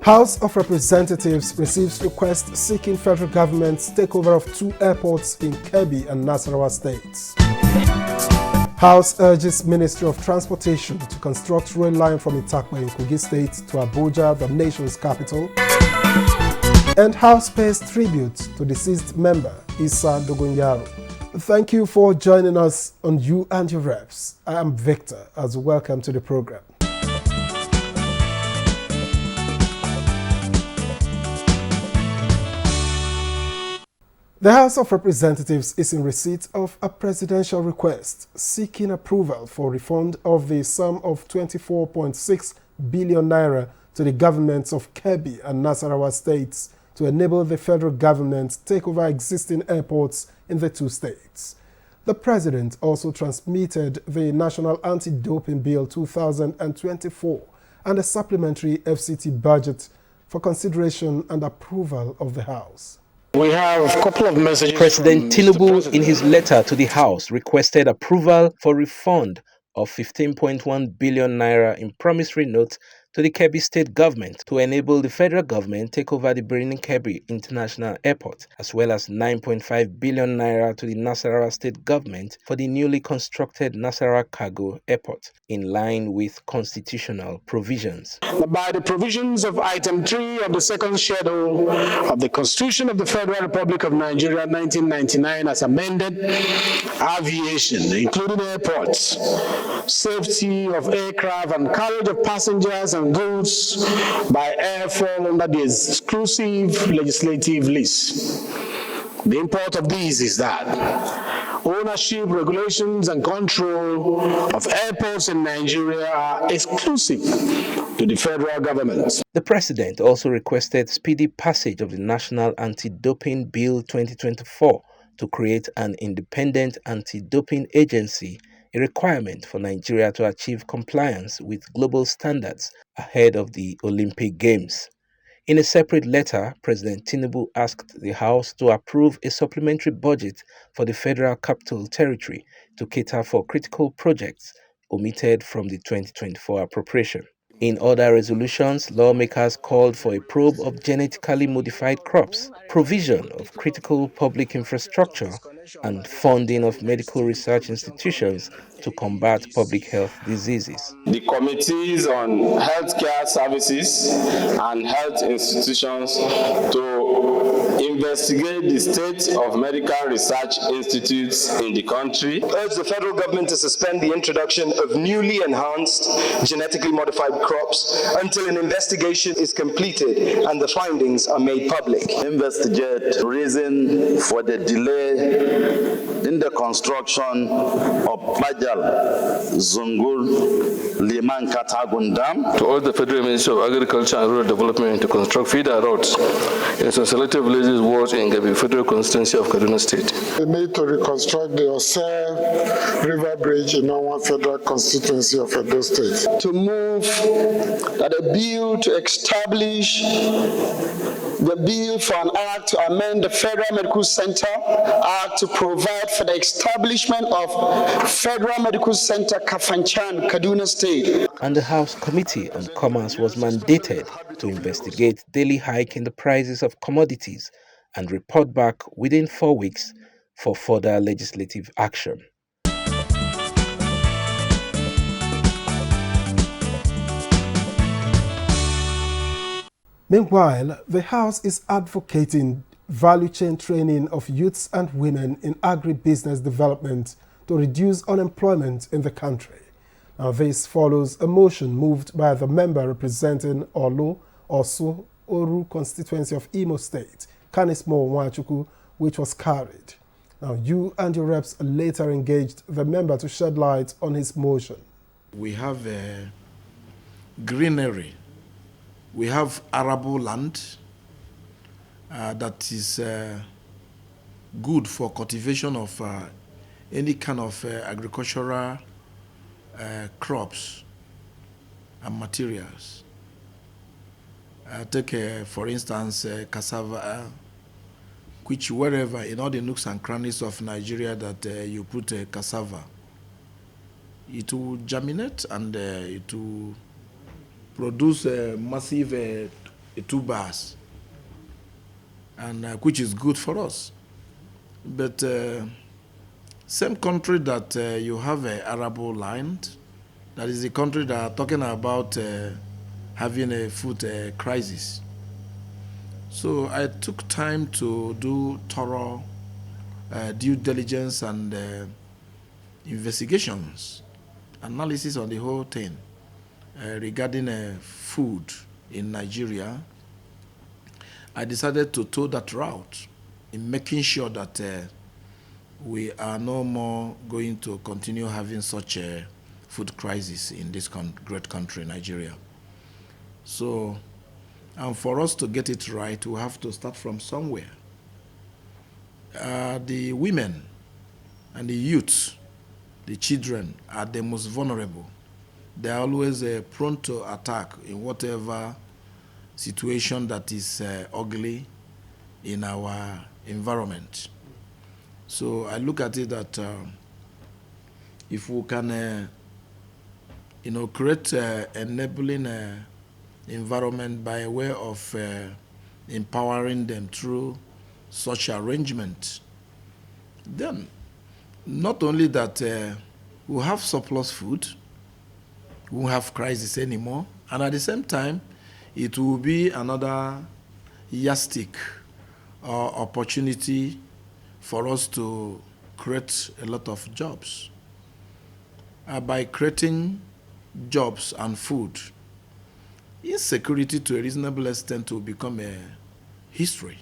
House of Representatives receives request seeking federal government's takeover of 2 airports in Kebbi and Nasarawa states. House urges Ministry of Transportation to construct rail line from Itakwe in Kogi State to Abuja, the nation's capital. And House pays tribute to deceased member Issa Dogonyaro. Thank you for joining us on You and Your Reps. I am Victor, as welcome to the program. The House of Representatives is in receipt of a presidential request seeking approval for refund of the sum of 24.6 billion naira to the governments of Kebbi and Nasarawa states to enable the federal government take over existing airports in the 2 states. The president also transmitted the National Anti-Doping Bill 2024 and a supplementary FCT budget for consideration and approval of the House. We have a couple of messages. President Tinubu, in his letter to the House, requested approval for refund of 15.1 billion naira in promissory notes to the Kebbi state government to enable the federal government take over the Birnin Kebbi International Airport, as well as 9.5 billion naira to the Nasarawa state government for the newly constructed Nasarawa Cargo Airport, in line with constitutional provisions. By the provisions of Item 3 of the second schedule of the Constitution of the Federal Republic of Nigeria 1999 as amended, aviation, including airports, safety of aircraft and carriage of passengers and goods by air fall under the exclusive legislative list. The import of these is that ownership, regulations, and control of airports in Nigeria are exclusive to the federal government. The president also requested speedy passage of the National Anti-Doping Bill 2024 to create an independent anti-doping agency, a requirement for Nigeria to achieve compliance with global standards ahead of the Olympic Games. In a separate letter, President Tinubu asked the House to approve a supplementary budget for the Federal Capital Territory to cater for critical projects omitted from the 2024 appropriation. In other resolutions, lawmakers called for a probe of genetically modified crops, provision of critical public infrastructure, and funding of medical research institutions to combat public health diseases. The committees on healthcare services and health institutions to investigate the state of medical research institutes in the country. Urge the federal government to suspend the introduction of newly enhanced genetically modified crops until an investigation is completed and the findings are made public. Investigate reason for the delay in the construction of Pajal, Zungul, Liman Katagun Dam. To urge the Federal Ministry of Agriculture and Rural Development to construct feeder roads in some selective villages wards in the Federal Constituency of Kaduna State. We need to reconstruct the Ose River Bridge in our Federal Constituency of Edo State. To move that a bill to establish the bill for an act to amend the Federal Medical Center Act to provide for the establishment of Federal Medical Center Kafanchan, Kaduna State. And the House Committee on Commerce was mandated to investigate daily hike in the prices of commodities and report back within 4 weeks for further legislative action. Meanwhile, the House is advocating value chain training of youths and women in agri-business development to reduce unemployment in the country. Now, this follows a motion moved by the member representing Olu, Osu, Oru constituency of Imo State, Canice Moore Nwachukwu, which was carried. Now, You and Your Reps later engaged the member to shed light on his motion. We have greenery. We have arable land that is good for cultivation of any kind of agricultural crops and materials. Take, for instance, cassava, which wherever in all the nooks and crannies of Nigeria that you put cassava, it will germinate and it will produce massive 2 bars, and which is good for us. But same country that you have a arable land, that is the country that are talking about having a food crisis. So I took time to do thorough due diligence and investigations, analysis on the whole thing regarding food in Nigeria. I decided to toe that route in making sure that we are no more going to continue having such a food crisis in this great country, Nigeria. So, and for us to get it right, we have to start from somewhere. The women and the youth, the children, are the most vulnerable. They are always prone to attack in whatever situation that is ugly in our environment. So I look at it that if we can, create enabling environment by way of empowering them through such arrangement, then not only that we'll have surplus food, we won't have crisis anymore, and at the same time, it will be another yardstick or opportunity for us to create a lot of jobs. By creating jobs and food, insecurity to a reasonable extent will become a history.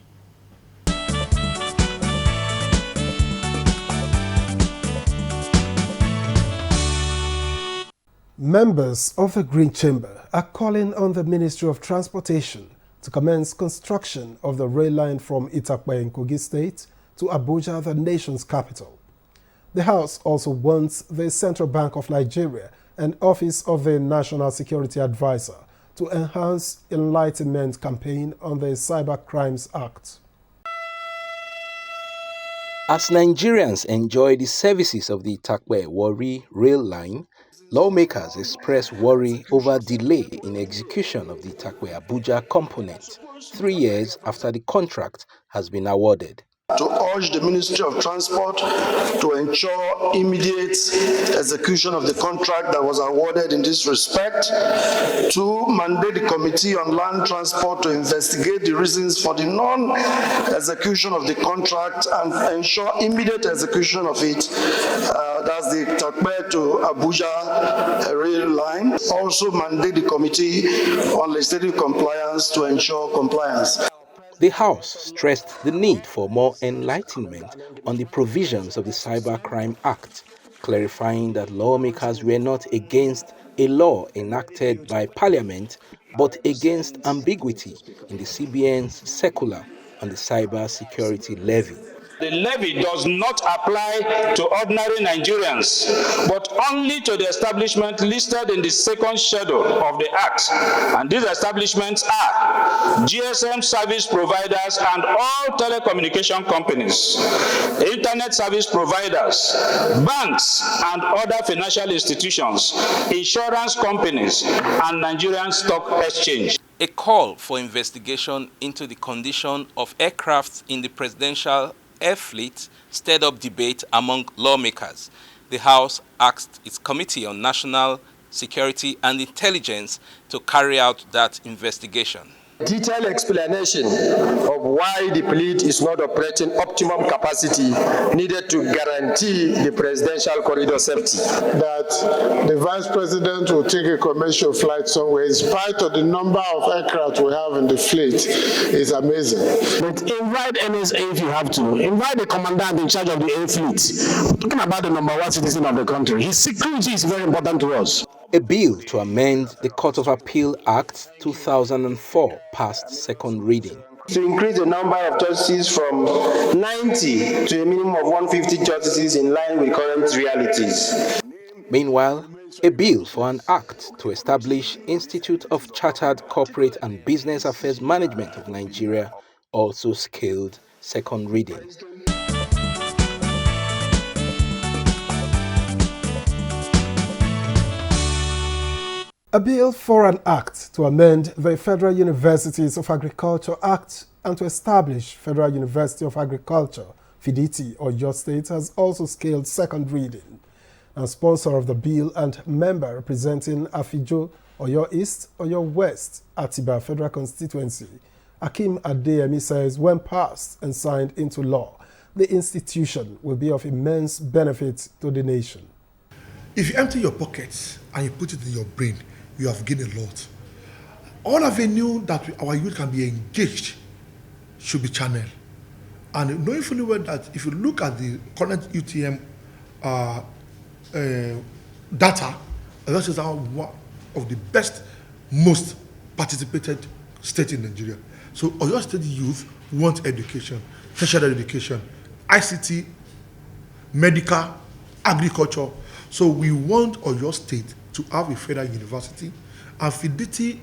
Members of the Green Chamber are calling on the Ministry of Transportation to commence construction of the rail line from Itakpe in Kogi State to Abuja, the nation's capital. The House also wants the Central Bank of Nigeria and Office of the National Security Advisor to enhance enlightenment campaign on the Cyber Crimes Act. As Nigerians enjoy the services of the Itakpe-Warri rail line, lawmakers express worry over delay in execution of the Itakpe-Abuja component 3 years after the contract has been awarded. To urge the Ministry of Transport to ensure immediate execution of the contract that was awarded in this respect. To mandate the Committee on Land Transport to investigate the reasons for the non-execution of the contract and ensure immediate execution of it. That's the Itakpe to Abuja rail line. Also mandate the Committee on Legislative Compliance to ensure compliance. The House stressed the need for more enlightenment on the provisions of the Cybercrime Act, clarifying that lawmakers were not against a law enacted by Parliament, but against ambiguity in the CBN's circular on the cyber security levy. The levy does not apply to ordinary Nigerians, but only to the establishment listed in the second schedule of the Act. And these establishments are GSM service providers and all telecommunication companies, internet service providers, banks and other financial institutions, insurance companies, and Nigerian Stock Exchange. A call for investigation into the condition of aircraft in the presidential air fleet stirred up debate among lawmakers. The House asked its Committee on National Security and Intelligence to carry out that investigation. Detailed explanation of why the fleet is not operating optimum capacity needed to guarantee the presidential corridor safety. That the Vice President will take a commercial flight somewhere in spite of the number of aircraft we have in the fleet is amazing. But invite NSA if you have to. Invite the commandant in charge of the air fleet. We're talking about the number one citizen of the country. His security is very important to us. A bill to amend the Court of Appeal Act 2004 passed second reading. To increase the number of justices from 90 to a minimum of 150 justices in line with current realities. Meanwhile, a bill for an act to establish Institute of Chartered Corporate and Business Affairs Management of Nigeria also scaled second reading. A bill for an act to amend the Federal Universities of Agriculture Act and to establish Federal University of Agriculture, FIDITI, Oyo State has also scaled second reading. And sponsor of the bill and member representing Afijo, Oyo East, Oyo West, Atiba Federal Constituency, Akim Adeyemi says when passed and signed into law, the institution will be of immense benefit to the nation. If you empty your pockets and you put it in your brain, you have gained a lot. All avenue that our youth can be engaged should be channeled. And knowing fully well that if you look at the current UTM data, that is one of the best, most participated state in Nigeria. So Oyo State youth want education, tertiary education, ICT, medical, agriculture. So we want Oyo State to have a federal university, and FIDITI,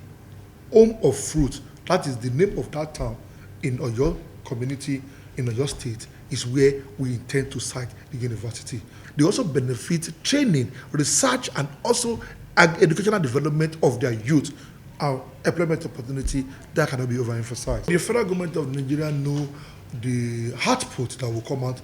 home of fruit, that is the name of that town in Oyo community, in Oyo State, is where we intend to site the university. They also benefit training, research, and also educational development of their youth, our employment opportunity that cannot be overemphasized. The federal government of Nigeria know the output that will come out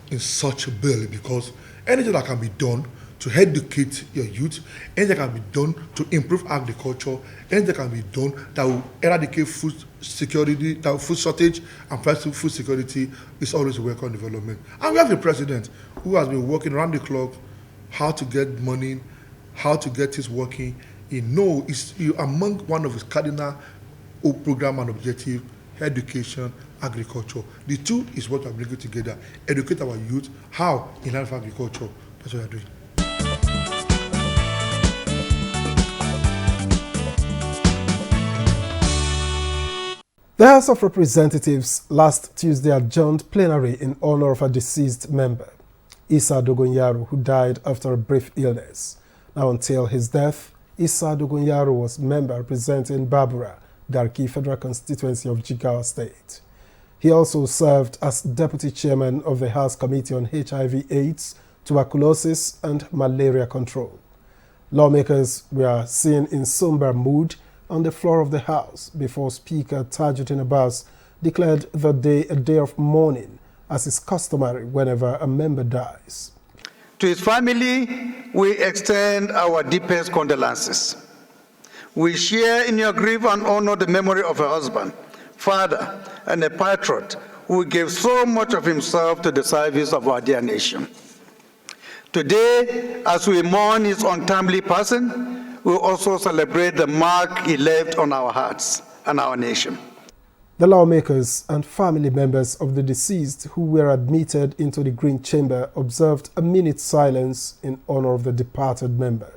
in such a bill, because anything that can be done to educate your youth, anything that can be done to improve agriculture, anything that can be done that will eradicate food security, that food shortage and price food security is always a welcome development. And we have a president who has been working around the clock how to get money, how to get this working. He knows among one of his cardinal program and objective, education, agriculture. The two is what we are bringing together. Educate our youth. How? In line with agriculture. That's what we are doing. The House of Representatives last Tuesday adjourned plenary in honor of a deceased member, Issa Dogonyaru, who died after a brief illness. Now, until his death, Issa Dogonyaru was member representing Babura, Garki Federal Constituency of Jigawa State. He also served as deputy chairman of the House Committee on HIV/AIDS, Tuberculosis and Malaria Control. Lawmakers were seen in somber mood on the floor of the House before Speaker Tajuddin Abbas declared the day a day of mourning, as is customary whenever a member dies. To his family, we extend our deepest condolences. We share in your grief and honor the memory of a husband, father, and a patriot who gave so much of himself to the service of our dear nation. Today, as we mourn his untimely passing, we also celebrate the mark he left on our hearts and our nation. The lawmakers and family members of the deceased who were admitted into the Green Chamber observed a minute's silence in honor of the departed member.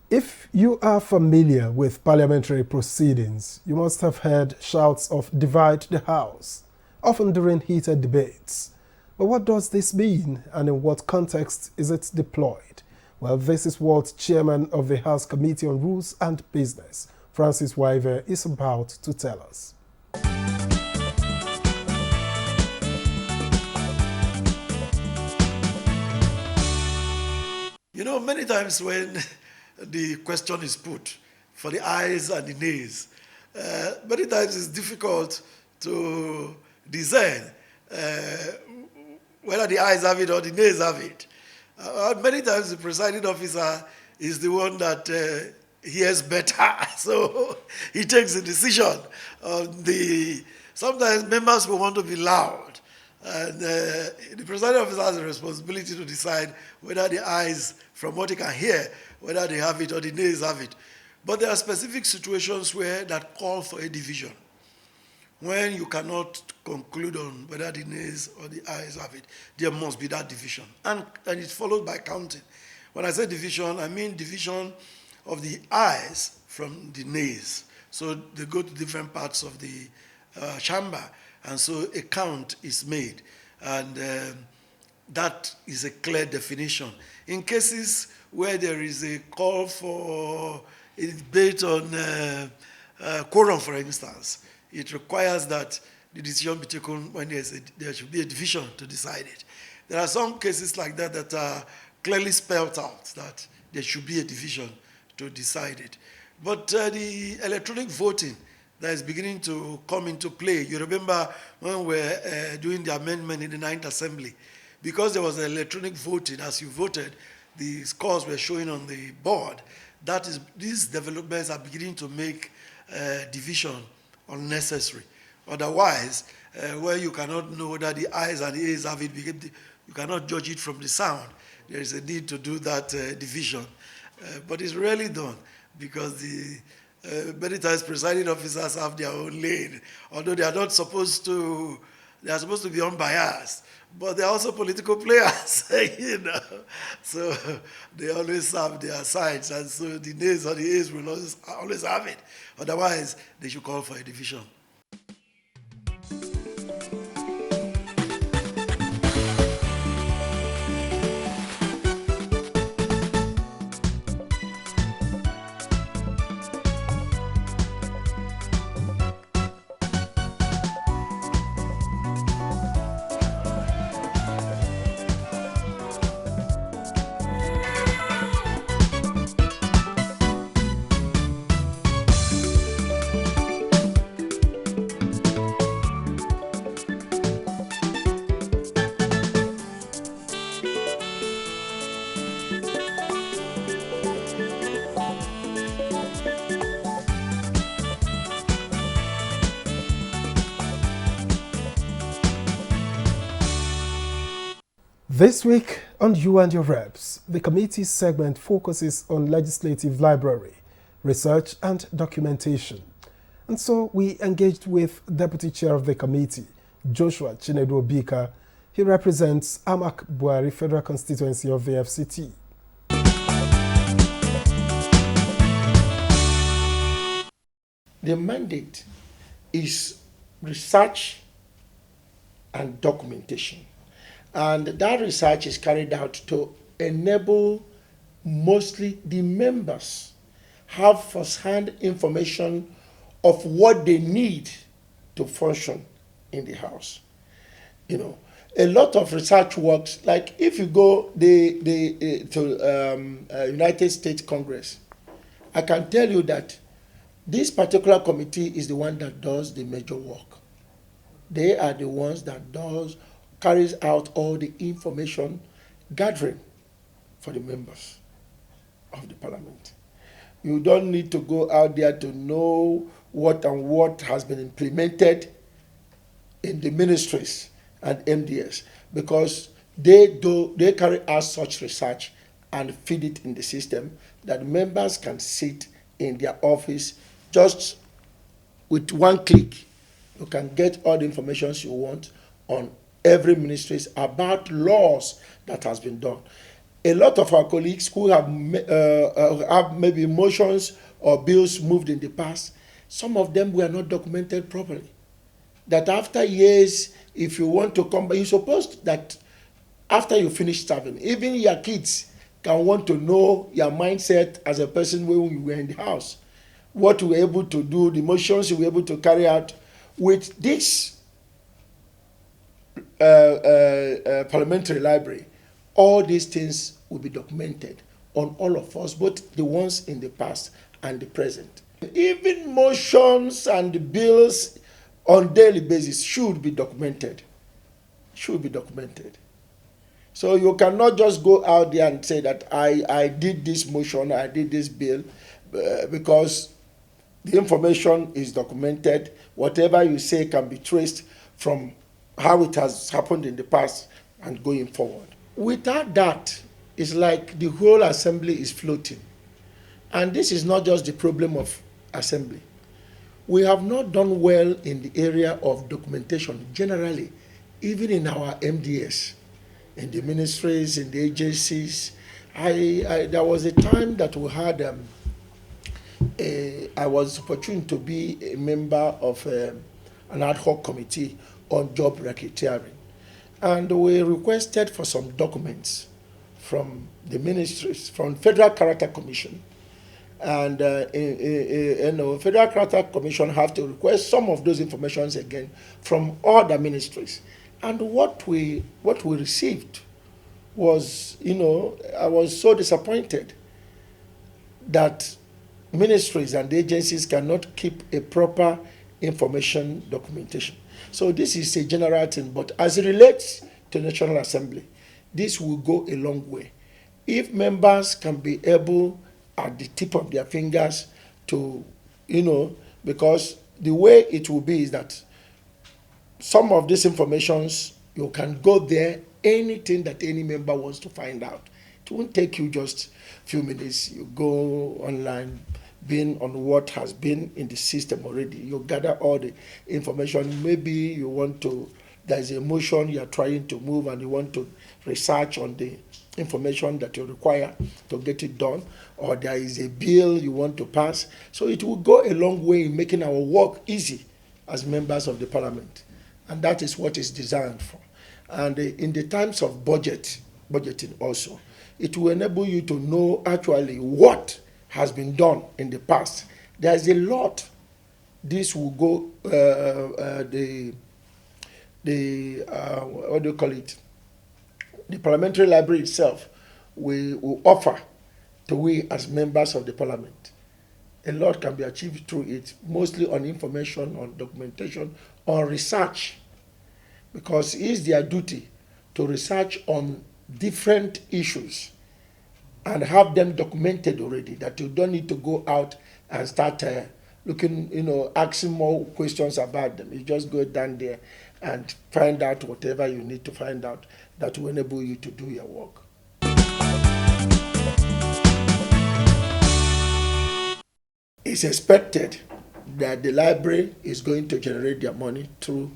If you are familiar with parliamentary proceedings, you must have heard shouts of "divide the House," often during heated debates. But what does this mean, and in what context is it deployed? Well, this is what Chairman of the House Committee on Rules and Business, Francis Wiver, is about to tell us. You know, many times when the question is put for the ayes and the nays, many times it's difficult to discern whether the ayes have it or the nays have it. Many times the presiding officer is the one that hears better, so he takes a decision on the. Sometimes members will want to be loud, and the presiding officer has a responsibility to decide whether the ayes, from what he can hear, whether they have it or the nays have it. But there are specific situations where that call for a division. When you cannot conclude on whether the nays or the ayes have it, there must be that division. And it's followed by counting. When I say division, I mean division of the ayes from the nays. So they go to different parts of the chamber, and so a count is made. And that is a clear definition. In cases where there is a call for it's based on quorum, for instance. It requires that the decision be taken when there should be a division to decide it. There are some cases like that that are clearly spelled out that there should be a division to decide it. But the electronic voting that is beginning to come into play, you remember when we were doing the amendment in the 9th Assembly, because there was electronic voting, as you voted, the scores were showing on the board. That is, these developments are beginning to make division unnecessary. Otherwise, where you cannot know whether the I's and the A's have it, you cannot judge it from the sound. There is a need to do that division. But it's rarely done because the many times presiding officers have their own lane, although they are not supposed to, they are supposed to be unbiased, but they are also political players, you know. So they always have their sides, and so the nays or the A's will always have it. Otherwise, they should call for a division. This week on You and Your Reps, the committee segment focuses on legislative library, research and documentation. And so we engaged with Deputy Chair of the committee, Joshua Chinedu Obika. He represents Amak Buhari Federal Constituency of the FCT. The mandate is research and documentation. And that research is carried out to enable mostly the members have first-hand information of what they need to function in the House. You know, a lot of research works, like if you go to United States Congress, I can tell you that this particular committee is the one that does the major work. They are the ones that carries out all the information gathering for the members of the parliament. You don't need to go out there to know what has been implemented in the ministries and MDS, because they carry out such research and feed it in the system that members can sit in their office just with one click. You can get all the information you want on every ministries about laws that has been done. A lot of our colleagues who have maybe motions or bills moved in the past, some of them were not documented properly. That after years, if you want to come back, you're supposed that after you finish serving, even your kids can want to know your mindset as a person when you were in the House, what you were able to do, the motions you were able to carry out. With this parliamentary library, all these things will be documented on all of us, both the ones in the past and the present. Even motions and bills on daily basis should be documented. Should be documented. So you cannot just go out there and say that I did this motion, I did this bill, because the information is documented. Whatever you say can be traced from how it has happened in the past and going forward. Without that, it's like the whole assembly is floating. And this is not just the problem of assembly. We have not done well in the area of documentation generally, even in our MDS, in the ministries, in the agencies. There was a time that we had, I was opportune to be a member of an ad hoc committee on job racketeering. And we requested for some documents from the ministries, from Federal Character Commission, And Federal Character Commission have to request some of those informations again from other ministries. And what we received was, I was so disappointed that ministries and agencies cannot keep a proper information documentation. So this is a general thing, but as it relates to National Assembly, this will go a long way. If members can be able at the tip of their fingers to, because the way it will be is that some of these informations, you can go there, anything that any member wants to find out. It won't take you just a few minutes. You go online, being on what has been in the system already. You gather all the information. Maybe you want to, there's a motion you're trying to move and you want to research on the information that you require to get it done, or there is a bill you want to pass. So it will go a long way in making our work easy as members of the parliament. And that is what it's designed for. And in the times of budgeting also, it will enable you to know actually what has been done in the past. There's a lot. This will go, what do you call it? The parliamentary library itself will offer to we as members of the parliament. A lot can be achieved through it, mostly on information, on documentation, on research, because it is their duty to research on different issues and have them documented already, that you don't need to go out and start looking, asking more questions about them. You just go down there and find out whatever you need to find out that will enable you to do your work. It's expected that the library is going to generate their money through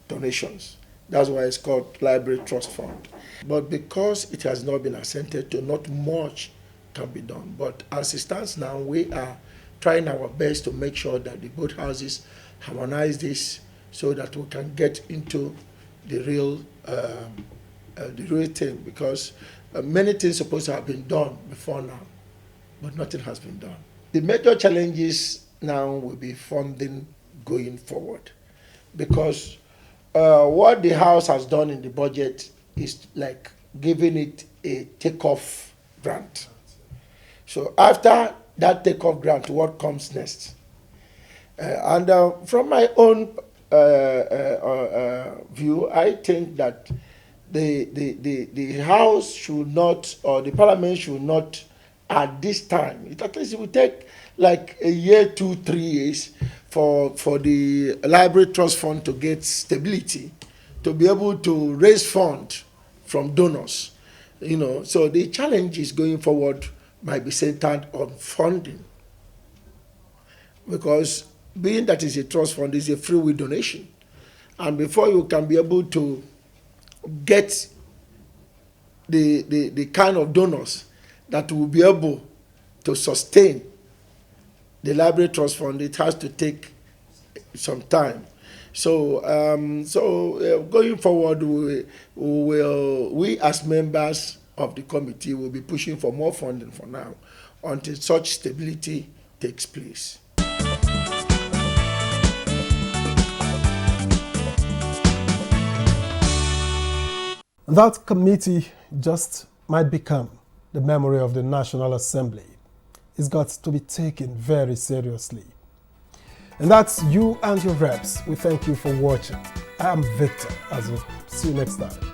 donations. That's why it's called Library Trust Fund. But because it has not been assented to, not much can be done. But as it stands now, we are trying our best to make sure that the both houses harmonize this so that we can get into the real thing, because many things supposed to have been done before now, but nothing has been done. The major challenges now will be funding going forward, because what the House has done in the budget is like giving it a takeoff grant. So after that takeoff grant, what comes next? From my own view, I think that the House should not, or the Parliament should not, at this time, at least it will take like a year, 2-3 years for the Library Trust Fund to get stability, to be able to raise funds from donors. So the challenges going forward might be centered on funding, because being that it's a trust fund, is a free will donation, and before you can be able to get the kind of donors that will be able to sustain the Library Trust Fund, it has to take some time. So, going forward, we as members of the committee will be pushing for more funding for now, until such stability takes place. That committee just might become the memory of the National Assembly. It's got to be taken very seriously. And that's you and your reps. We thank you for watching. I am Victor. See you next time.